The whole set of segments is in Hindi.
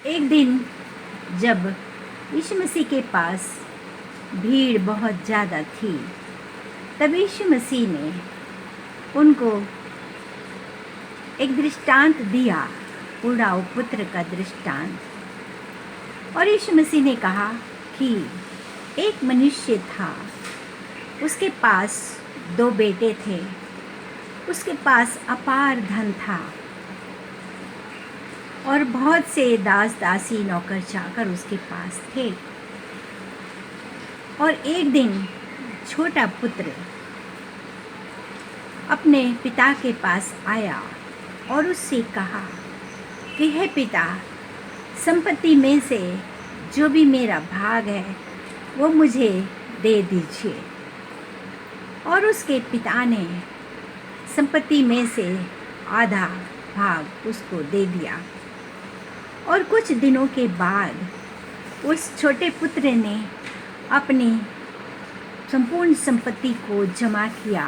एक दिन जब यीशु मसीह के पास भीड़ बहुत ज़्यादा थी, तब यीशु मसीह ने उनको एक दृष्टांत दिया, उड़ाऊ पुत्र का दृष्टांत। और यीशु मसीह ने कहा कि एक मनुष्य था, उसके पास 2 बेटे थे, उसके पास अपार धन था और बहुत से दास दासी नौकर चाकर उसके पास थे। और एक दिन छोटा पुत्र अपने पिता के पास आया और उससे कहा कि हे पिता, संपत्ति में से जो भी मेरा भाग है वो मुझे दे दीजिए। और उसके पिता ने संपत्ति में से आधा भाग उसको दे दिया। और कुछ दिनों के बाद उस छोटे पुत्र ने अपनी संपूर्ण संपत्ति को जमा किया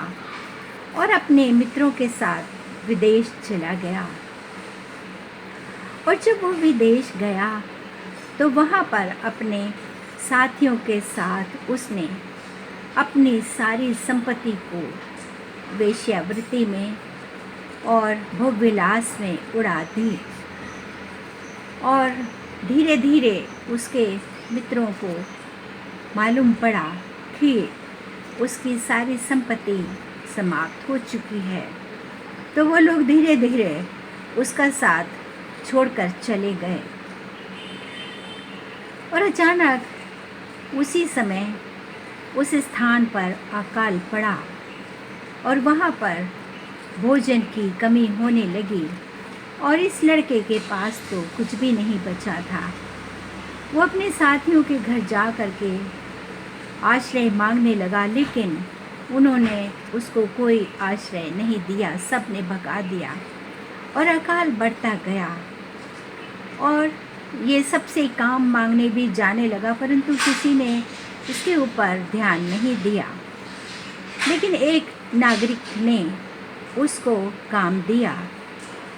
और अपने मित्रों के साथ विदेश चला गया। और जब वो विदेश गया तो वहाँ पर अपने साथियों के साथ उसने अपनी सारी संपत्ति को वेश्यावृत्ति में और भोगविलास में उड़ा दी। और धीरे धीरे उसके मित्रों को मालूम पड़ा कि उसकी सारी संपत्ति समाप्त हो चुकी है, तो वो लोग धीरे धीरे उसका साथ छोड़कर चले गए। और अचानक उसी समय उस स्थान पर अकाल पड़ा और वहाँ पर भोजन की कमी होने लगी। और इस लड़के के पास तो कुछ भी नहीं बचा था। वो अपने साथियों के घर जा कर के आश्रय मांगने लगा, लेकिन उन्होंने उसको कोई आश्रय नहीं दिया, सब ने भगा दिया। और अकाल बढ़ता गया और ये सबसे काम मांगने भी जाने लगा, परंतु किसी ने इसके ऊपर ध्यान नहीं दिया। लेकिन एक नागरिक ने उसको काम दिया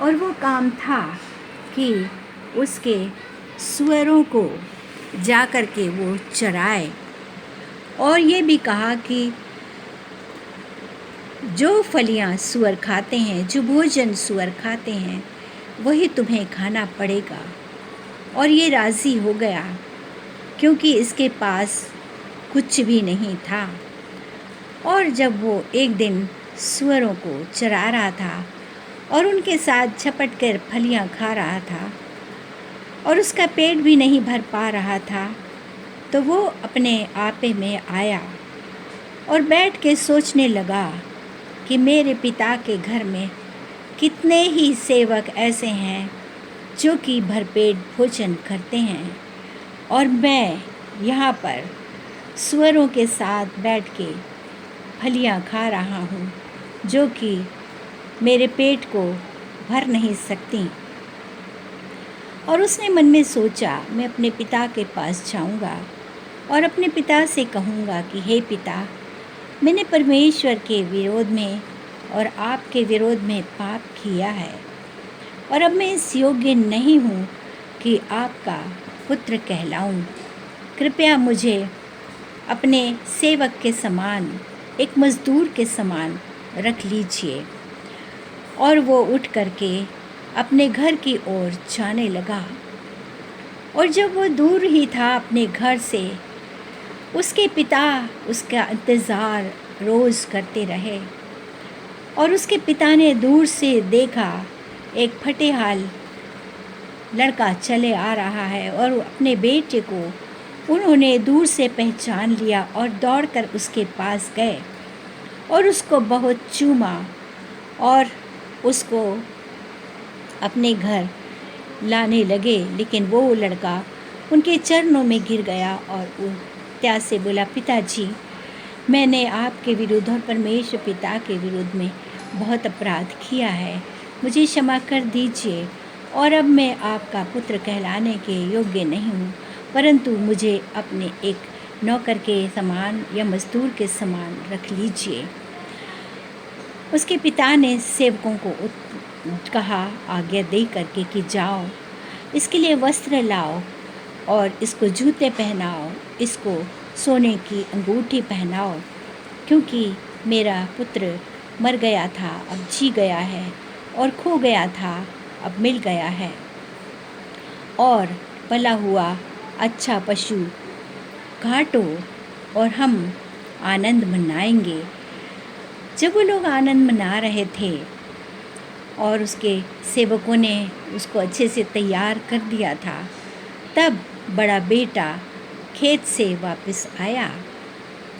और वो काम था कि उसके सूअरों को जा कर के वो चराए। और ये भी कहा कि जो फलियां सूअर खाते हैं, जो भोजन सूअर खाते हैं, वही तुम्हें खाना पड़ेगा। और ये राज़ी हो गया क्योंकि इसके पास कुछ भी नहीं था। और जब वो एक दिन सूअरों को चरा रहा था और उनके साथ झपट कर फलियां खा रहा था और उसका पेट भी नहीं भर पा रहा था, तो वो अपने आपे में आया और बैठ के सोचने लगा कि मेरे पिता के घर में कितने ही सेवक ऐसे हैं जो कि भरपेट भोजन करते हैं, और मैं यहाँ पर सूअरों के साथ बैठ के फलियां खा रहा हूँ जो कि मेरे पेट को भर नहीं सकती। और उसने मन में सोचा, मैं अपने पिता के पास जाऊंगा और अपने पिता से कहूँगा कि हे पिता, मैंने परमेश्वर के विरोध में और आपके विरोध में पाप किया है और अब मैं इस योग्य नहीं हूँ कि आपका पुत्र कहलाऊँ। कृपया मुझे अपने सेवक के समान, एक मज़दूर के समान रख लीजिए। और वो उठ करके अपने घर की ओर जाने लगा। और जब वो दूर ही था अपने घर से, उसके पिता उसका इंतज़ार रोज़ करते रहे। और उसके पिता ने दूर से देखा एक फटेहाल लड़का चले आ रहा है और अपने बेटे को उन्होंने दूर से पहचान लिया और दौड़कर उसके पास गए और उसको बहुत चूमा और उसको अपने घर लाने लगे। लेकिन वो लड़का उनके चरणों में गिर गया और त्याग से बोला, पिताजी, मैंने आपके विरुद्ध और परमेश्वर पिता के विरुद्ध में बहुत अपराध किया है, मुझे क्षमा कर दीजिए। और अब मैं आपका पुत्र कहलाने के योग्य नहीं हूँ, परंतु मुझे अपने एक नौकर के समान या मज़दूर के समान रख लीजिए। उसके पिता ने सेवकों को कहा, आज्ञा दे करके कि जाओ इसके लिए वस्त्र लाओ और इसको जूते पहनाओ, इसको सोने की अंगूठी पहनाओ, क्योंकि मेरा पुत्र मर गया था, अब जी गया है, और खो गया था, अब मिल गया है। और पला हुआ अच्छा पशु काटो और हम आनंद मनाएंगे। जब वो लोग आनंद मना रहे थे और उसके सेवकों ने उसको अच्छे से तैयार कर दिया था, तब बड़ा बेटा खेत से वापस आया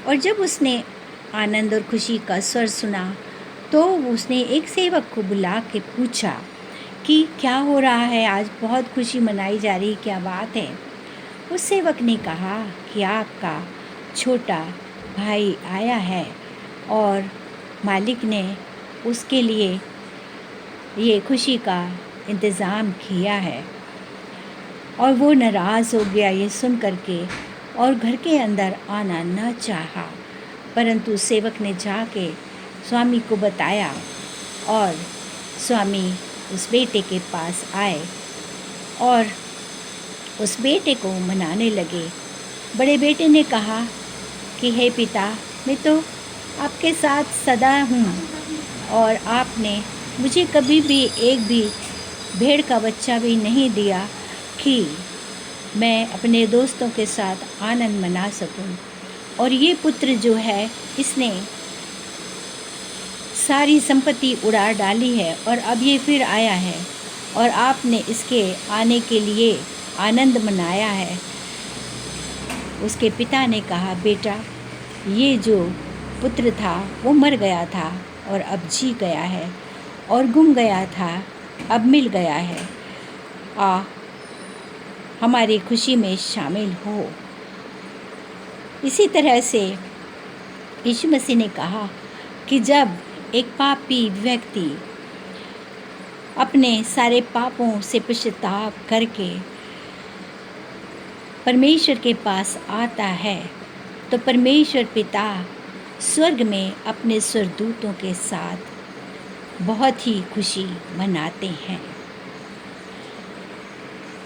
और जब उसने आनंद और खुशी का स्वर सुना तो उसने एक सेवक को बुला के पूछा कि क्या हो रहा है, आज बहुत खुशी मनाई जा रही, क्या बात है। उस सेवक ने कहा कि आपका छोटा भाई आया है और मालिक ने उसके लिए ये खुशी का इंतज़ाम किया है। और वो नाराज़ हो गया ये सुन करके और घर के अंदर आना न चाहा, परंतु सेवक ने जाके स्वामी को बताया और स्वामी उस बेटे के पास आए और उस बेटे को मनाने लगे। बड़े बेटे ने कहा कि हे पिता, मैं तो आपके साथ सदा हूँ और आपने मुझे कभी भी एक भी भेड़ का बच्चा भी नहीं दिया कि मैं अपने दोस्तों के साथ आनंद मना सकूं। और ये पुत्र जो है इसने सारी संपत्ति उड़ा डाली है और अब ये फिर आया है और आपने इसके आने के लिए आनंद मनाया है। उसके पिता ने कहा, बेटा, ये जो पुत्र था वो मर गया था और अब जी गया है, और गुम गया था, अब मिल गया है। हमारी खुशी में शामिल हो। इसी तरह से यीशु मसीह ने कहा कि जब एक पापी व्यक्ति अपने सारे पापों से पश्चाताप करके परमेश्वर के पास आता है तो परमेश्वर पिता स्वर्ग में अपने स्वर्गदूतों के साथ बहुत ही खुशी मनाते हैं।